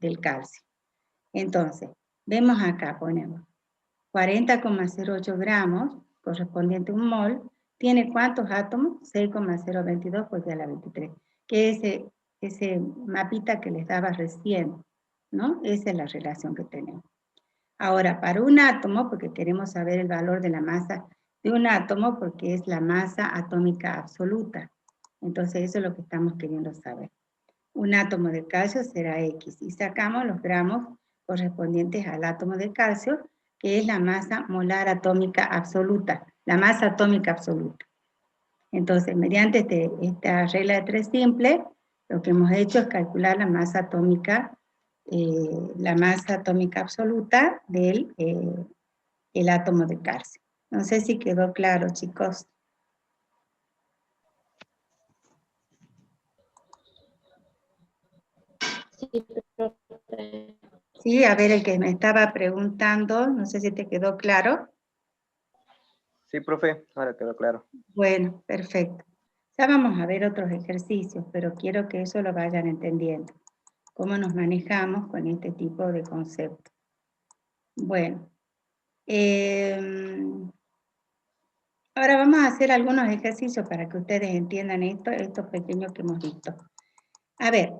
del calcio. Entonces, vemos acá, ponemos 40,08 gramos, correspondiente a un mol, ¿tiene cuántos átomos? 6,022 por 10 a la 23, que es ese mapita que les daba recién, ¿no? Esa es la relación que tenemos. Ahora, para un átomo, porque queremos saber el valor de la masa de un átomo, porque es la masa atómica absoluta. Entonces, eso es lo que estamos queriendo saber. Un átomo de calcio será X, y sacamos los gramos correspondientes al átomo de calcio, que es la masa molar atómica absoluta, la masa atómica absoluta. Entonces, mediante esta regla de 3 simple, lo que hemos hecho es calcular la masa atómica absoluta del el átomo de calcio. No sé si quedó claro, chicos. Sí, profe. Sí, a ver, el que me estaba preguntando, no sé si te quedó claro. Sí, profe, ahora quedó claro. Bueno, perfecto. Ya vamos a ver otros ejercicios, pero quiero que eso lo vayan entendiendo. Cómo nos manejamos con este tipo de conceptos. Bueno. Ahora vamos a hacer algunos ejercicios para que ustedes entiendan estos pequeños que hemos visto. A ver,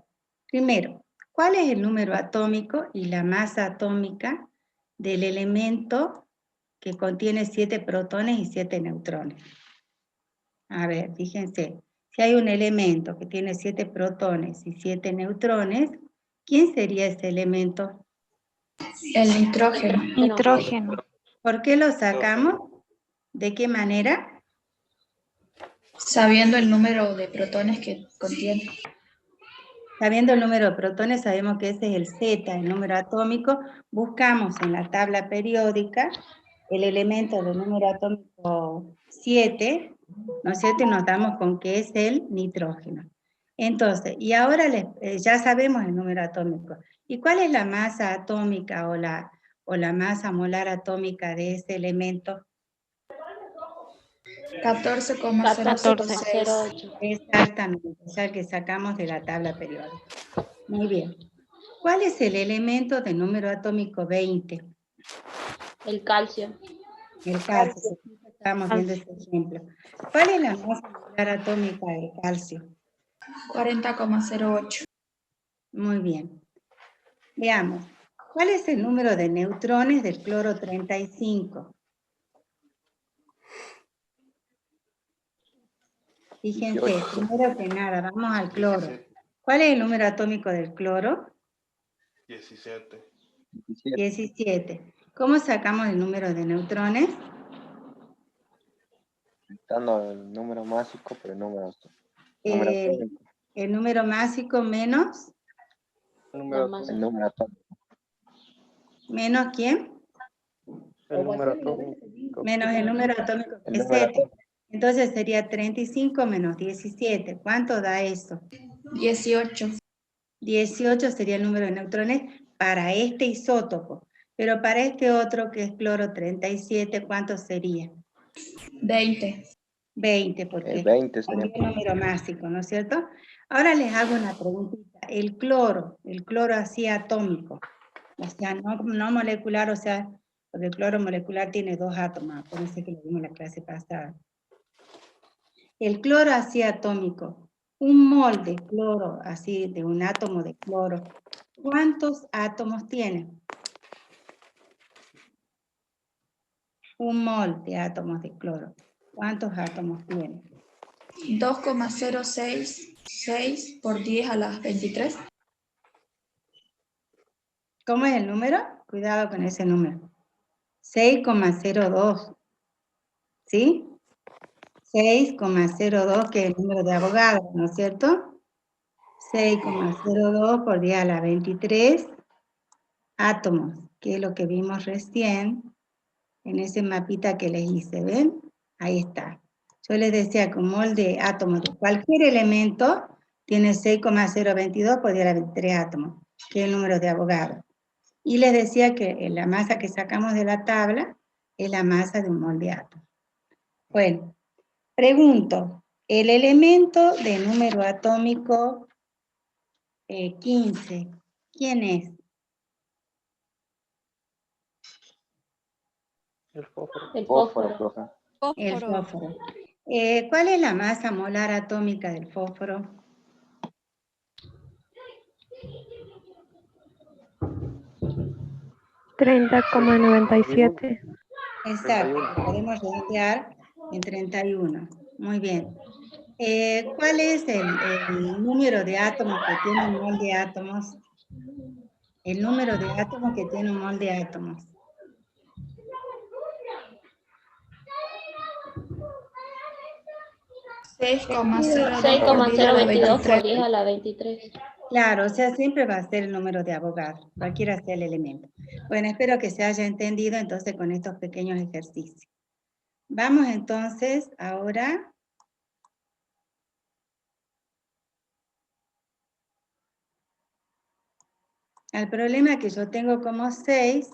primero, ¿cuál es el número atómico y la masa atómica del elemento que contiene 7 protones y 7 neutrones? A ver, fíjense, si hay un elemento que tiene 7 protones y 7 neutrones, ¿quién sería ese elemento? El nitrógeno. Nitrógeno. ¿Por qué lo sacamos? ¿De qué manera? Sabiendo el número de protones que contiene. Sabiendo el número de protones, sabemos que ese es el Z, el número atómico. Buscamos en la tabla periódica el elemento del número atómico 7, ¿no es cierto? Y nos damos con que es el nitrógeno. Entonces, y ahora ya sabemos el número atómico. ¿Y cuál es la masa atómica o la masa molar atómica de ese elemento? 14,006. 14,08. Exactamente, o sea, que sacamos de la tabla periódica. Muy bien. ¿Cuál es el elemento de número atómico 20? El calcio. El calcio. Estamos viendo este ejemplo. ¿Cuál es la masa molar atómica del calcio? 40,08. Muy bien. Veamos. ¿Cuál es el número de neutrones del cloro 35? Fíjense, 18. primero que nada, vamos al cloro. ¿Cuál es el número atómico del cloro? 17. 17. ¿Cómo sacamos el número de neutrones? Dando el número másico por el número atómico. El número másico menos. El número atómico. ¿Menos quién? El número atómico. Menos el número atómico que es 7. Entonces sería 35 menos 17. ¿Cuánto da eso? 18. 18 sería el número de neutrones para este isótopo. Pero para este otro que es cloro 37, ¿cuánto sería? 20. 20, porque El 20 sería. es el número másico, ¿no es cierto? Ahora les hago una preguntita. El cloro así atómico, o sea, no molecular, o sea, porque el cloro molecular tiene 2 átomos, acuérdense que lo vimos en la clase pasada. El cloro así atómico, un mol de cloro, así de un átomo de cloro, ¿cuántos átomos tiene? Un mol de átomos de cloro, ¿cuántos átomos tiene? 2,066 por 10 a la 23. ¿Cómo es el número? Cuidado con ese número. 6,02. ¿Sí? 6,02, que es el número de Avogadro, ¿no es cierto? 6,02 por 10 a la 23 átomos, que es lo que vimos recién en ese mapita que les hice, ¿ven? Ahí está. Yo les decía que un mol de átomos de cualquier elemento tiene 6,022 por 10 a la 23 átomos, que es el número de Avogadro. Y les decía que la masa que sacamos de la tabla es la masa de un mol de átomo. Bueno, pregunto, el elemento de número atómico 15, ¿Quién es? El fósforo. El Fósforo, fósforo. profe. El fósforo. ¿Cuál es la masa molar atómica del fósforo? $30,97. Exacto, 31. lo podemos redondear en 31. Muy bien. ¿Cuál es el número de átomos que tiene un mol de átomos? El número de átomos que tiene un mol de átomos. Seis coma 6,022 por 10 a la 23. Claro, o sea, siempre va a ser el número de Avogadro, cualquiera sea el elemento. Bueno, espero que se haya entendido entonces con estos pequeños ejercicios. Vamos entonces ahora al problema que yo tengo como 6,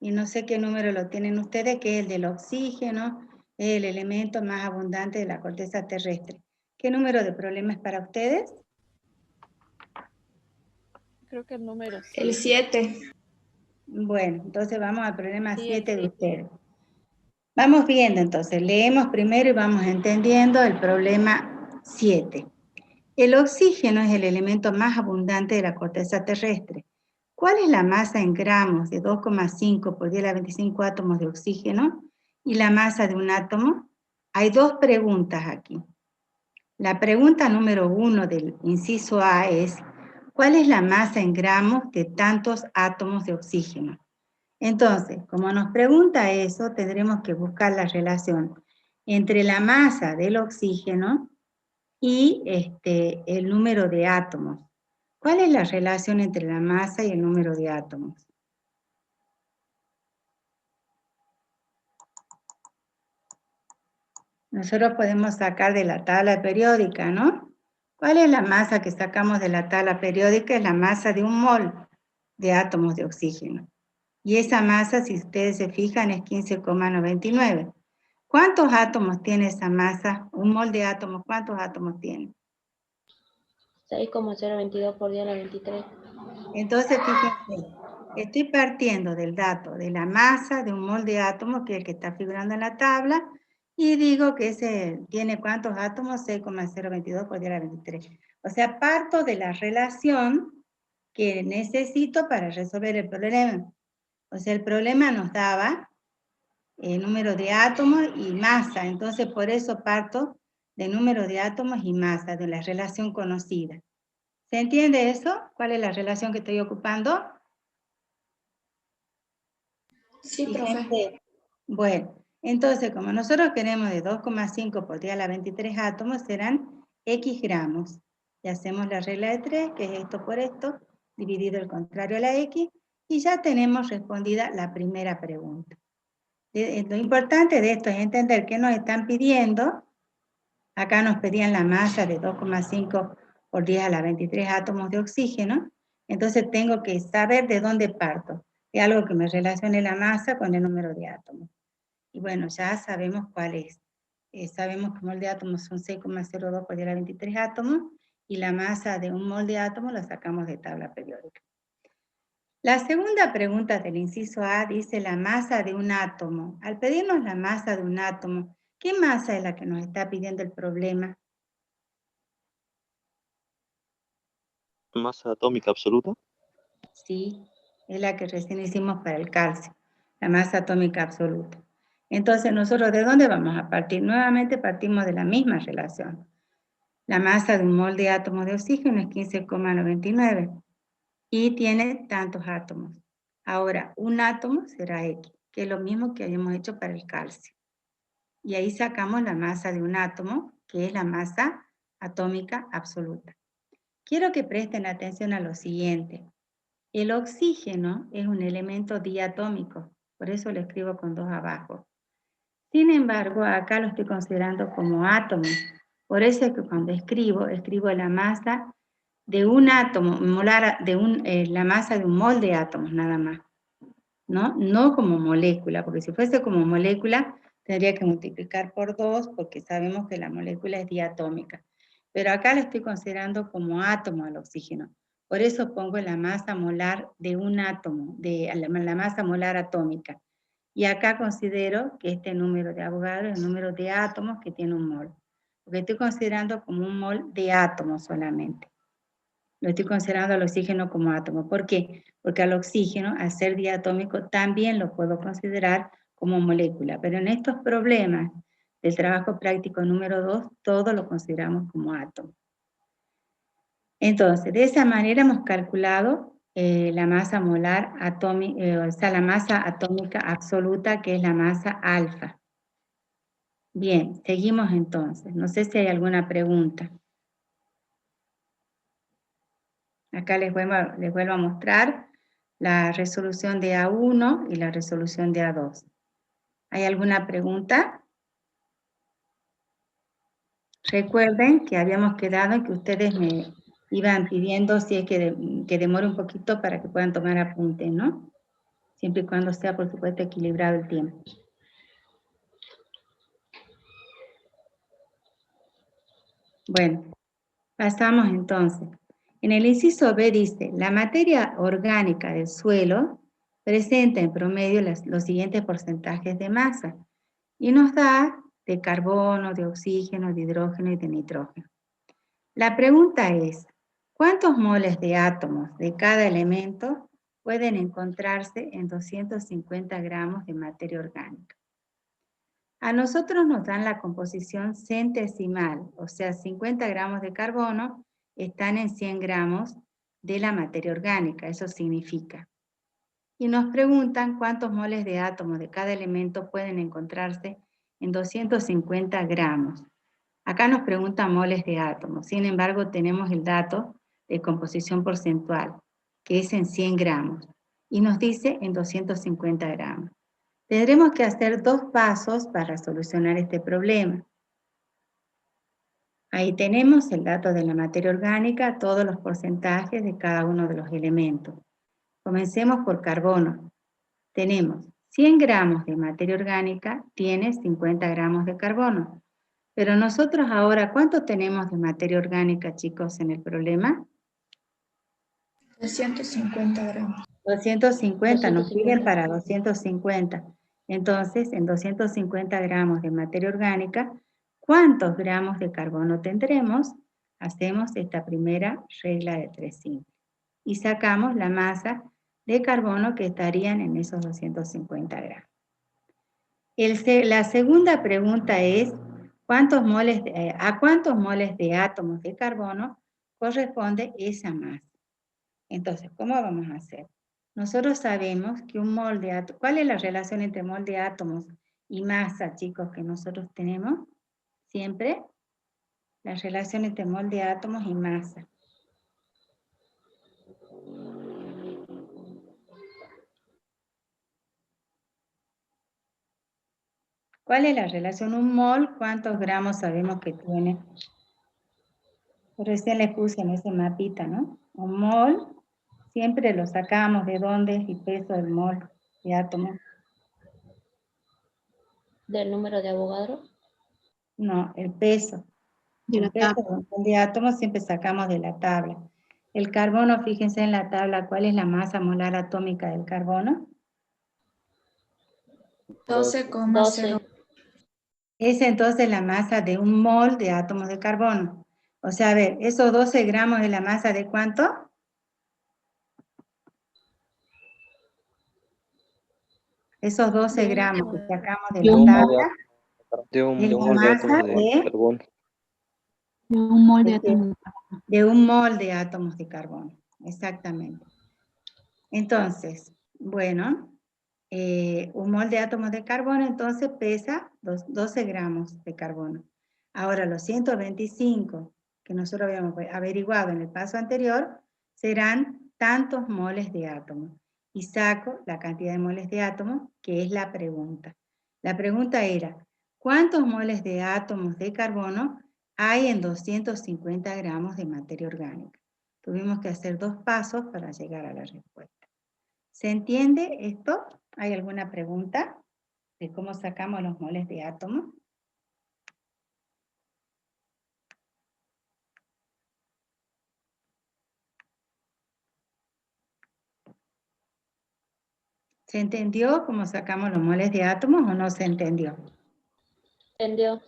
y no sé qué número lo tienen ustedes, que es el del oxígeno, es el elemento más abundante de la corteza terrestre. ¿Qué número de problema es para ustedes? Creo que el número El 7. Bueno, entonces vamos al problema Sí, el 7 de 7. ustedes. Vamos viendo entonces, leemos primero y vamos entendiendo el problema 7. El oxígeno es el elemento más abundante de la corteza terrestre. ¿Cuál es la masa en gramos de 2,5 por 10 a la 25 átomos de oxígeno y la masa de un átomo? Hay dos preguntas aquí. La pregunta número 1 del inciso A es, ¿cuál es la masa en gramos de tantos átomos de oxígeno? Entonces, como nos pregunta eso, tendremos que buscar la relación entre la masa del oxígeno y el número de átomos. ¿Cuál es la relación entre la masa y el número de átomos? Nosotros podemos sacar de la tabla periódica, ¿no? ¿Cuál es la masa que sacamos de la tabla periódica? Es la masa de un mol de átomos de oxígeno. Y esa masa, si ustedes se fijan, es 15,99. ¿Cuántos átomos tiene esa masa? Un mol de átomos, ¿cuántos átomos tiene? 6,022 por 10 a la 23. Entonces, fíjense, estoy partiendo del dato de la masa de un mol de átomos, que es el que está figurando en la tabla, y digo que ese tiene ¿cuántos átomos? 6,022 por 10 a la 23. O sea, parto de la relación que necesito para resolver el problema. O sea, el problema nos daba el número de átomos y masa, entonces por eso parto del número de átomos y masa, de la relación conocida. ¿Se entiende eso? ¿Cuál es la relación que estoy ocupando? Sí, profe. Fíjense. Bueno, entonces como nosotros queremos de 2,5 por 10 a la 23 átomos, serán X gramos. Y hacemos la regla de 3, que es esto por esto, dividido el contrario a la X, y ya tenemos respondida la primera pregunta. Lo importante de esto es entender que nos están pidiendo. Acá nos pedían la masa de 2,5 por 10 a la 23 átomos de oxígeno. Entonces tengo que saber de dónde parto. De algo que me relacione la masa con el número de átomos. Y bueno, ya sabemos cuál es. Sabemos que un mol de átomos son 6,02 por 10 a la 23 átomos. Y la masa de un mol de átomos la sacamos de tabla periódica. La segunda pregunta del inciso A dice la masa de un átomo. Al pedirnos la masa de un átomo, ¿qué masa es la que nos está pidiendo el problema? Masa atómica absoluta. Sí, es la que recién hicimos para el calcio, la masa atómica absoluta. Entonces, ¿nosotros de dónde vamos a partir? Nuevamente partimos de la misma relación. La masa de un mol de átomos de oxígeno es 15,99 y tiene tantos átomos. Ahora, un átomo será X, que es lo mismo que habíamos hecho para el calcio. Y ahí sacamos la masa de un átomo, que es la masa atómica absoluta. Quiero que presten atención a lo siguiente. El oxígeno es un elemento diatómico, por eso lo escribo con 2 abajo. Sin embargo, acá lo estoy considerando como átomo. Por eso es que cuando escribo la masa de un átomo molar, la masa de un mol de átomos nada más. No como molécula, porque si fuese como molécula, tendría que multiplicar por 2, porque sabemos que la molécula es diatómica. Pero acá lo estoy considerando como átomo al oxígeno. Por eso pongo la masa molar de un átomo, de la masa molar atómica. Y acá considero que este número de Avogadro es el número de átomos que tiene un mol. Porque estoy considerando como un mol de átomos solamente. Lo estoy considerando al oxígeno como átomo. ¿Por qué? Porque al oxígeno, al ser diatómico, también lo puedo considerar como molécula. Pero en estos problemas del trabajo práctico número 2, todo lo consideramos como átomo. Entonces, de esa manera hemos calculado la masa molar atómica, o sea, la masa atómica absoluta, que es la masa alfa. Bien, seguimos entonces. No sé si hay alguna pregunta. Acá les vuelvo a mostrar la resolución de A1 y la resolución de A2. ¿Hay alguna pregunta? Recuerden que habíamos quedado en que ustedes me iban pidiendo si es que demore un poquito para que puedan tomar apuntes, ¿no? Siempre y cuando sea, por supuesto, equilibrado el tiempo. Bueno, pasamos entonces. En el inciso B dice, la materia orgánica del suelo presenta en promedio los siguientes porcentajes de masa y nos da de carbono, de oxígeno, de hidrógeno y de nitrógeno. La pregunta es, ¿cuántos moles de átomos de cada elemento pueden encontrarse en 250 gramos de materia orgánica? A nosotros nos dan la composición centesimal, o sea, 50 gramos de carbono están en 100 gramos de la materia orgánica, eso significa. Y nos preguntan cuántos moles de átomos de cada elemento pueden encontrarse en 250 gramos. Acá nos preguntan moles de átomos, sin embargo tenemos el dato de composición porcentual, que es en 100 gramos, y nos dice en 250 gramos. Tendremos que hacer 2 pasos para solucionar este problema. Ahí tenemos el dato de la materia orgánica, todos los porcentajes de cada uno de los elementos. Comencemos por carbono. Tenemos 100 gramos de materia orgánica, tiene 50 gramos de carbono. Pero nosotros ahora, ¿cuánto tenemos de materia orgánica, chicos, en el problema? 250 gramos. 250, nos 250. piden para 250. Entonces, en 250 gramos de materia orgánica, ¿cuántos gramos de carbono tendremos? Hacemos esta primera regla de 3 simple. Y sacamos la masa de carbono que estarían en esos 250 gramos. La segunda pregunta es, ¿a cuántos moles de átomos de carbono corresponde esa masa? Entonces, ¿cómo vamos a hacer? Nosotros sabemos que un mol de átomos, ¿cuál es la relación entre mol de átomos y masa, chicos, que nosotros tenemos? Siempre la relación entre mol de átomos y masa. ¿Cuál es la relación? Un mol, ¿cuántos gramos sabemos que tiene? Recién les puse en ese mapita, ¿no? Un mol, siempre lo sacamos de dónde, el peso del mol de átomo. Del número de Avogadro. No, el peso. El peso de un mol de átomos siempre sacamos de la tabla. El carbono, fíjense en la tabla, ¿cuál es la masa molar atómica del carbono? 12,0. 12. Es entonces la masa de un mol de átomos de carbono. O sea, a ver, esos 12 gramos de la masa de ¿cuánto? Esos 12 gramos que sacamos de la tabla De un es la mol de masa átomos de carbono. de un mol de átomos de carbono. Exactamente. Entonces, bueno, un mol de átomos de carbono entonces pesa 12 gramos de carbono. Ahora los 125 que nosotros habíamos averiguado en el paso anterior serán tantos moles de átomos. Y saco la cantidad de moles de átomos, que es la pregunta. La pregunta era, ¿cuántos moles de átomos de carbono hay en 250 gramos de materia orgánica? Tuvimos que hacer 2 pasos para llegar a la respuesta. ¿Se entiende esto? ¿Hay alguna pregunta de cómo sacamos los moles de átomos? ¿Se entendió cómo sacamos los moles de átomos o no se entendió? Entendió.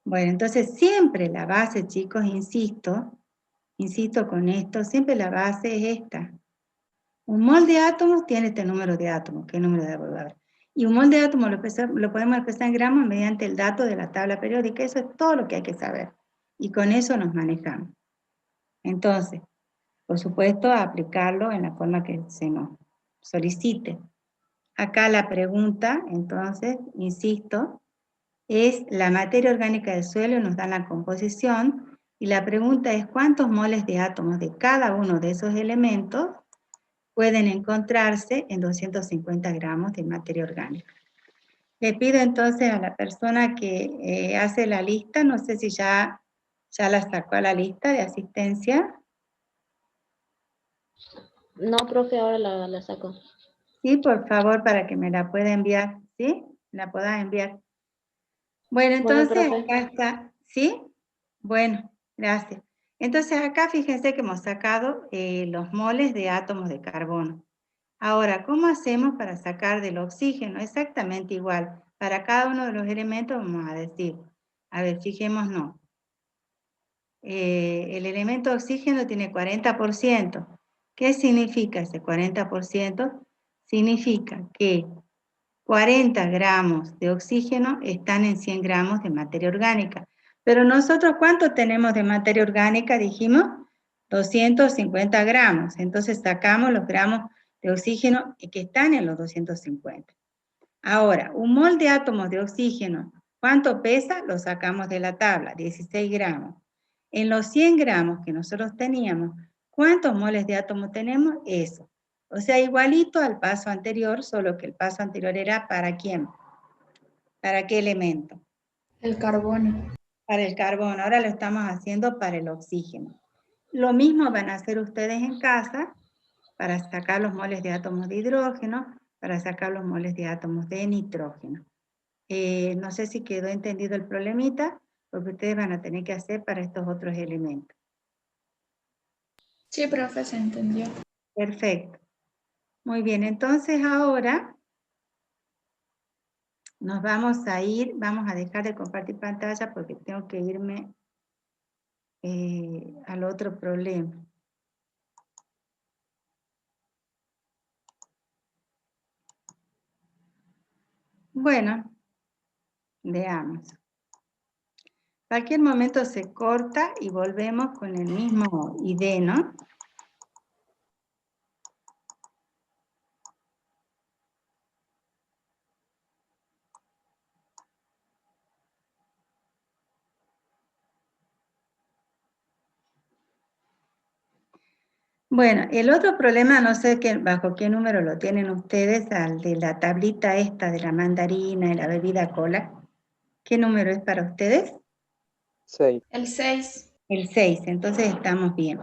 Bueno, entonces siempre la base, chicos, insisto con esto, siempre la base es esta. Un mol de átomos tiene este número de átomos, que es el número de Avogadro. Y un mol de átomos lo podemos expresar en gramos mediante el dato de la tabla periódica. Eso es todo lo que hay que saber. Y con eso nos manejamos. Entonces, por supuesto, aplicarlo en la forma que se nos solicite. Acá la pregunta, entonces, insisto, es la materia orgánica del suelo, nos dan la composición, y la pregunta es cuántos moles de átomos de cada uno de esos elementos pueden encontrarse en 250 gramos de materia orgánica. Le pido entonces a la persona que hace la lista, no sé si ya la sacó a la lista de asistencia. No, profe, ahora la saco. Sí, por favor, para que me la pueda enviar, ¿sí? La pueda enviar. Bueno, entonces profe. acá está, ¿sí? Bueno, gracias. Entonces acá fíjense que hemos sacado los moles de átomos de carbono. Ahora, ¿cómo hacemos para sacar del oxígeno? Exactamente igual. Para cada uno de los elementos vamos a decir, a ver, fijémonos. El elemento oxígeno tiene 40%. ¿Qué significa ese 40%? Significa que 40 gramos de oxígeno están en 100 gramos de materia orgánica. Pero nosotros, ¿cuánto tenemos de materia orgánica? Dijimos 250 gramos. Entonces sacamos los gramos de oxígeno que están en los 250. Ahora, un mol de átomos de oxígeno, ¿cuánto pesa? Lo sacamos de la tabla, 16 gramos. En los 100 gramos que nosotros teníamos, ¿cuántos moles de átomo tenemos? Eso. O sea, igualito al paso anterior, solo que el paso anterior era ¿para quién? ¿Para qué elemento? El carbono. Para el carbono. Ahora lo estamos haciendo para el oxígeno. Lo mismo van a hacer ustedes en casa para sacar los moles de átomos de hidrógeno, para sacar los moles de átomos de nitrógeno. No sé si quedó entendido el problemita, lo que ustedes van a tener que hacer para estos otros elementos. Sí, profe, se entendió. Perfecto. Muy bien, entonces ahora nos vamos a ir, vamos a dejar de compartir pantalla porque tengo que irme al otro problema. Bueno, veamos. Cualquier momento se corta y volvemos con el mismo ID, ¿no? Bueno, el otro problema, no sé bajo qué número lo tienen ustedes, al de la tablita esta de la mandarina y la bebida cola. ¿Qué número es para ustedes? 6. El 6. El 6, entonces estamos bien.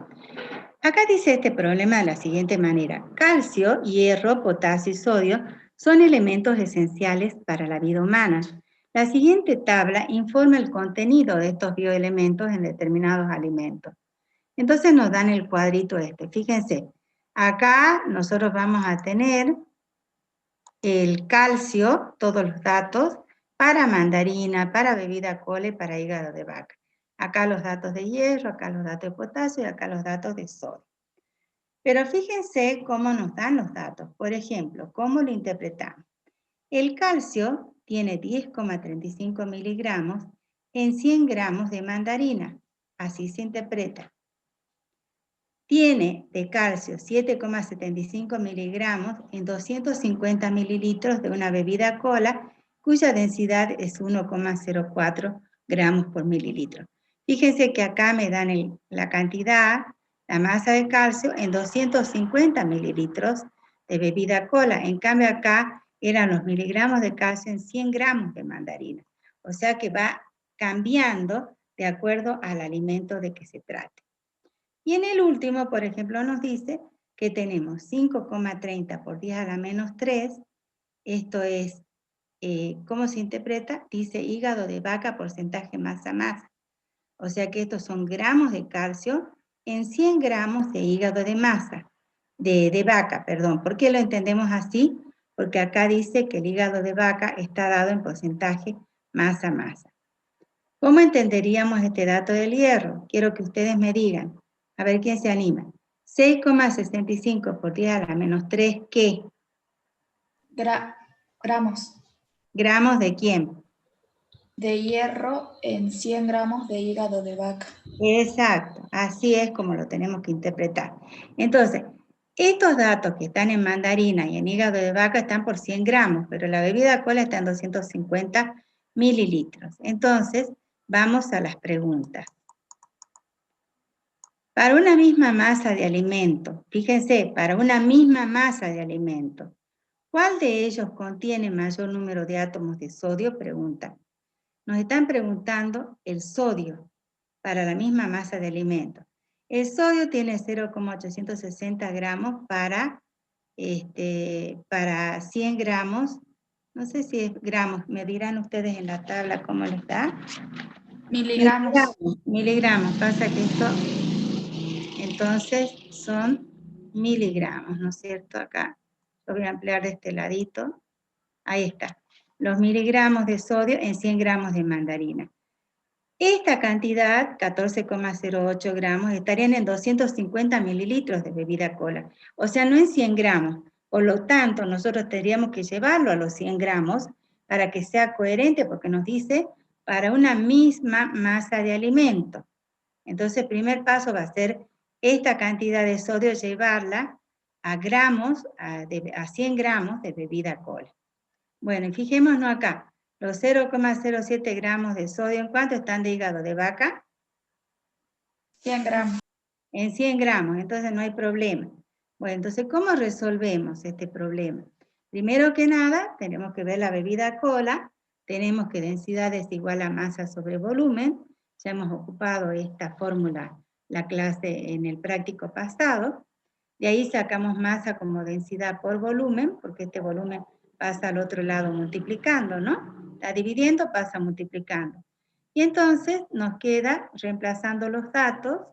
Acá dice este problema de la siguiente manera. Calcio, hierro, potasio y sodio son elementos esenciales para la vida humana. La siguiente tabla informa el contenido de estos bioelementos en determinados alimentos. Entonces nos dan el cuadrito este. Fíjense, acá nosotros vamos a tener el calcio, todos los datos, para mandarina, para bebida cola y para hígado de vaca. Acá los datos de hierro, acá los datos de potasio y acá los datos de sodio. Pero fíjense cómo nos dan los datos. Por ejemplo, ¿cómo lo interpretamos? El calcio tiene 10,35 miligramos en 100 gramos de mandarina. Así se interpreta. Tiene de calcio 7,75 miligramos en 250 mililitros de una bebida cola, cuya densidad es 1,04 gramos por mililitro. Fíjense que acá me dan la cantidad, la masa de calcio en 250 mililitros de bebida cola. En cambio acá eran los miligramos de calcio en 100 gramos de mandarina. O sea que va cambiando de acuerdo al alimento de que se trate. Y en el último, por ejemplo, nos dice que tenemos 5,30 por 10 a la menos 3. Esto es, ¿cómo se interpreta? Dice hígado de vaca, porcentaje masa-masa. O sea que estos son gramos de calcio en 100 gramos de hígado de masa. de vaca, perdón. ¿Por qué lo entendemos así? Porque acá dice que el hígado de vaca está dado en porcentaje masa-masa. ¿Cómo entenderíamos este dato del hierro? Quiero que ustedes me digan. A ver quién se anima. 6,65 por 10 a la menos 3, ¿qué? Gramos ¿Gramos de quién? de hierro en 100 gramos de hígado de vaca. Exacto, así es como lo tenemos que interpretar. Entonces, estos datos que están en mandarina y en hígado de vaca están por 100 gramos, pero la bebida cola está en 250 mililitros. Entonces, vamos a las preguntas. Para una misma masa de alimento, fíjense, para una misma masa de alimento, ¿cuál de ellos contiene mayor número de átomos de sodio? Pregunta. Nos están preguntando el sodio para la misma masa de alimento. El sodio tiene 0,860 gramos para 100 gramos. No sé si es gramos, me dirán ustedes en la tabla cómo les da. Miligramos. Miligramos, pasa que esto, entonces son miligramos, ¿no es cierto? Acá lo voy a ampliar de este ladito. Ahí está. Los miligramos de sodio en 100 gramos de mandarina. Esta cantidad, 14,08 gramos, estarían en 250 mililitros de bebida cola. O sea, no en 100 gramos. Por lo tanto, nosotros tendríamos que llevarlo a los 100 gramos para que sea coherente, porque nos dice para una misma masa de alimento. Entonces, el primer paso va a ser esta cantidad de sodio, llevarla a gramos, a 100 gramos de bebida cola. Bueno, y fijémonos acá. Los 0,07 gramos de sodio, ¿en cuánto están de hígado de vaca? 100 gramos. En 100 gramos, entonces no hay problema. Bueno, entonces, ¿cómo resolvemos este problema? Primero que nada, tenemos que ver la bebida cola, tenemos que densidad es igual a masa sobre volumen, ya hemos ocupado esta fórmula, la clase en el práctico pasado, de ahí sacamos masa como densidad por volumen, porque este volumen pasa al otro lado multiplicando, ¿no? Está dividiendo, pasa multiplicando. Y entonces nos queda, reemplazando los datos,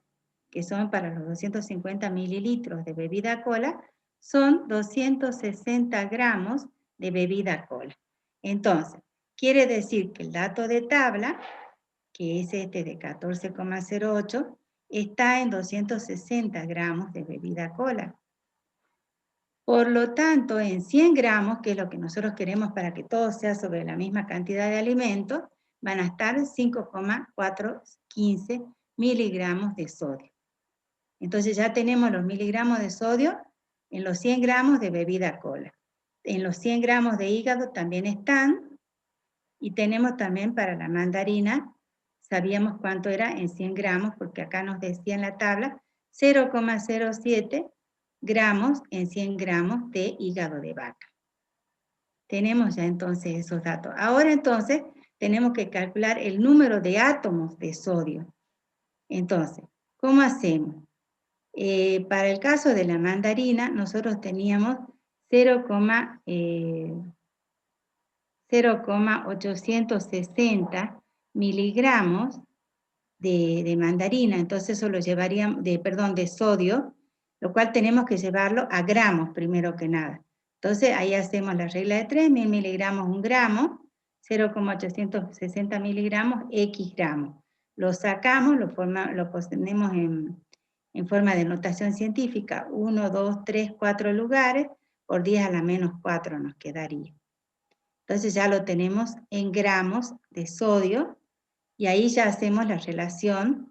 que son para los 250 mililitros de bebida cola, son 260 gramos de bebida cola. Entonces, quiere decir que el dato de tabla, que es este de 14,08, está en 260 gramos de bebida cola. Por lo tanto, en 100 gramos, que es lo que nosotros queremos para que todo sea sobre la misma cantidad de alimentos, van a estar 5,415 miligramos de sodio. Entonces ya tenemos los miligramos de sodio en los 100 gramos de bebida cola. En los 100 gramos de hígado también están, y tenemos también para la mandarina, sabíamos cuánto era en 100 gramos, porque acá nos decía en la tabla, 0,07 gramos en 100 gramos de hígado de vaca. Tenemos ya entonces esos datos. Ahora entonces tenemos que calcular el número de átomos de sodio. Entonces, ¿cómo hacemos? Para el caso de la mandarina, nosotros teníamos 0,860 miligramos de mandarina, entonces eso lo llevaríamos, de sodio, lo cual tenemos que llevarlo a gramos primero que nada. Entonces ahí hacemos la regla de 3, 1000 miligramos 1 gramo, 0,860 miligramos, X gramos. Lo sacamos, lo ponemos en forma de notación científica, 1, 2, 3, 4 lugares, por 10 a la menos 4 nos quedaría. Entonces ya lo tenemos en gramos de sodio, y ahí ya hacemos la relación